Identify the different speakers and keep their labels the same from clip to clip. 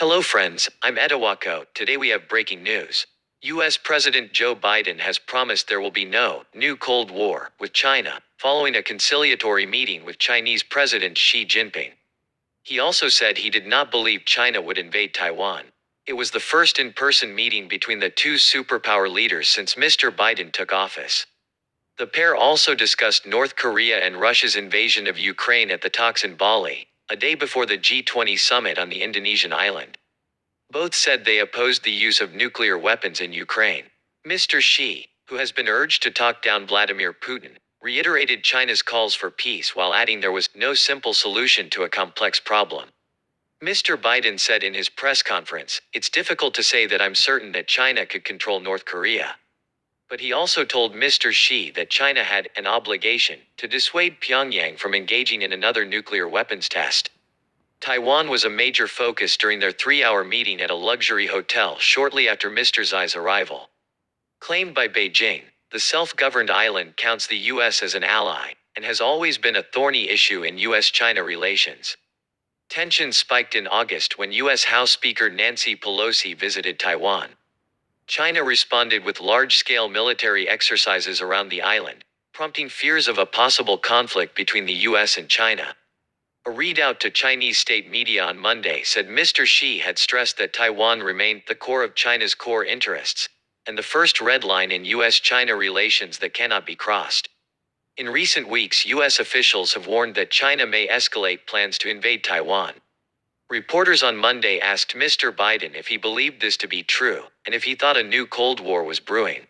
Speaker 1: Hello friends, I'm Edawako. Today we have breaking news. US President Joe Biden has promised there will be no new Cold War with China, following a conciliatory meeting with Chinese President Xi Jinping. He also said he did not believe China would invade Taiwan. It was the first in-person meeting between the two superpower leaders since Mr. Biden took office. The pair also discussed North Korea and Russia's invasion of Ukraine at the talks in Bali, a day before the G20 summit on the Indonesian island. Both said they opposed the use of nuclear weapons in Ukraine. Mr. Xi, who has been urged to talk down Vladimir Putin, reiterated China's calls for peace while adding there was no simple solution to a complex problem. Mr. Biden said in his press conference, "It's difficult to say that I'm certain that China could control North Korea." But he also told Mr. Xi that China had an obligation to dissuade Pyongyang from engaging in another nuclear weapons test. Taiwan was a major focus during their 3-hour meeting at a luxury hotel shortly after Mr. Xi's arrival. Claimed by Beijing, the self-governed island counts the U.S. as an ally, and has always been a thorny issue in U.S.-China relations. Tensions spiked in August when U.S. House Speaker Nancy Pelosi visited Taiwan. China responded with large-scale military exercises around the island, prompting fears of a possible conflict between the U.S. and China. A readout to Chinese state media on Monday said Mr. Xi had stressed that Taiwan remained the core of China's core interests, and the first red line in U.S.-China relations that cannot be crossed. In recent weeks, U.S. officials have warned that China may escalate plans to invade Taiwan. Reporters on Monday asked Mr. Biden if he believed this to be true, and if he thought a new Cold War was brewing.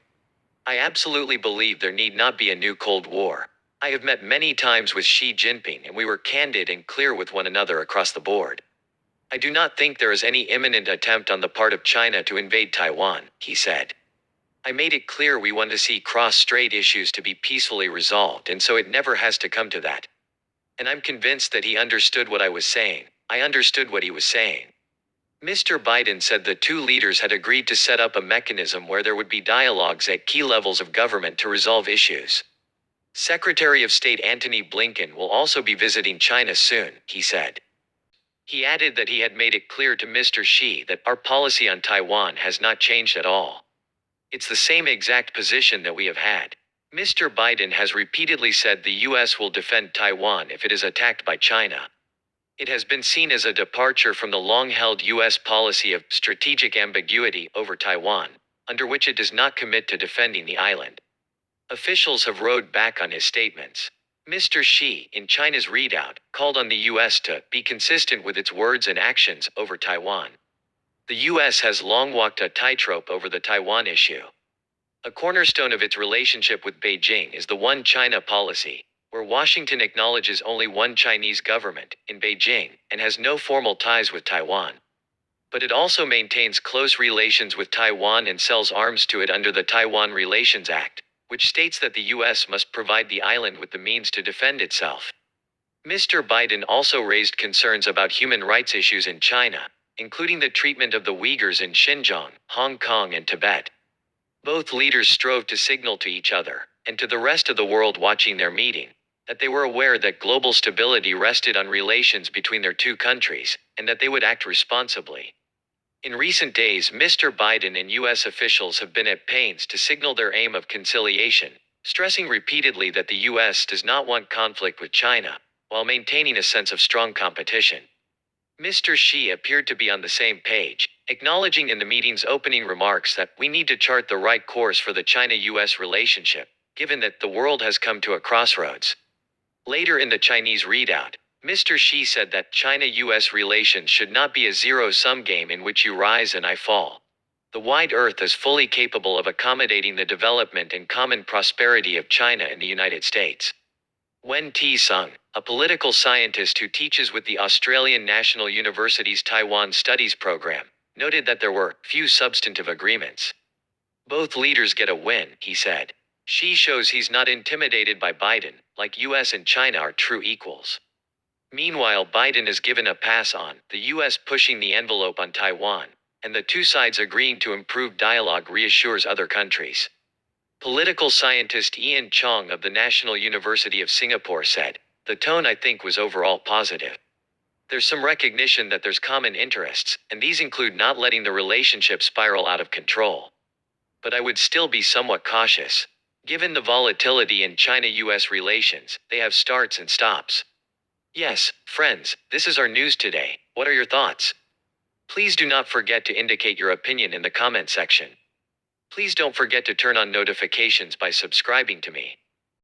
Speaker 1: "I absolutely believe there need not be a new Cold War. I have met many times with Xi Jinping and we were candid and clear with one another across the board. I do not think there is any imminent attempt on the part of China to invade Taiwan," he said. "I made it clear we want to see cross-strait issues to be peacefully resolved, and so it never has to come to that. And I'm convinced that he understood what I was saying. I understood what he was saying." Mr. Biden said the two leaders had agreed to set up a mechanism where there would be dialogues at key levels of government to resolve issues. Secretary of State Antony Blinken will also be visiting China soon, he said. He added that he had made it clear to Mr. Xi that our policy on Taiwan has not changed at all. "It's the same exact position that we have had. Mr. Biden has repeatedly said the U.S. will defend Taiwan if it is attacked by China. It has been seen as a departure from the long-held U.S. policy of strategic ambiguity over Taiwan, under which it does not commit to defending the island." Officials have rowed back on his statements. Mr. Xi, in China's readout, called on the U.S. to be consistent with its words and actions over Taiwan. The U.S. has long walked a tightrope over the Taiwan issue. A cornerstone of its relationship with Beijing is the One China policy, where Washington acknowledges only one Chinese government, in Beijing, and has no formal ties with Taiwan. But it also maintains close relations with Taiwan and sells arms to it under the Taiwan Relations Act, which states that the U.S. must provide the island with the means to defend itself. Mr. Biden also raised concerns about human rights issues in China, including the treatment of the Uyghurs in Xinjiang, Hong Kong, and Tibet. Both leaders strove to signal to each other, and to the rest of the world watching their meeting, that they were aware that global stability rested on relations between their two countries, and that they would act responsibly. In recent days, Mr. Biden and U.S. officials have been at pains to signal their aim of conciliation, stressing repeatedly that the U.S. does not want conflict with China, while maintaining a sense of strong competition. Mr. Xi appeared to be on the same page, acknowledging in the meeting's opening remarks that we need to chart the right course for the China-U.S. relationship, given that the world has come to a crossroads. Later in the Chinese readout, Mr. Xi said that China-U.S. relations should not be a zero-sum game in which you rise and I fall. The wide earth is fully capable of accommodating the development and common prosperity of China and the United States. Wen T-Sung, a political scientist who teaches with the Australian National University's Taiwan Studies program, noted that there were few substantive agreements. "Both leaders get a win," he said. "Xi shows he's not intimidated by Biden, like U.S. and China are true equals." Meanwhile, Biden is given a pass on the U.S. pushing the envelope on Taiwan, and the two sides agreeing to improve dialogue reassures other countries. Political scientist Ian Chong of the National University of Singapore said, "The tone I think was overall positive. There's some recognition that there's common interests, and these include not letting the relationship spiral out of control. But I would still be somewhat cautious. Given the volatility in China-US relations, they have starts and stops. Yes, friends, this is our news today. What are your thoughts? Please do not forget to indicate your opinion in the comment section. Please don't forget to turn on notifications by subscribing to me.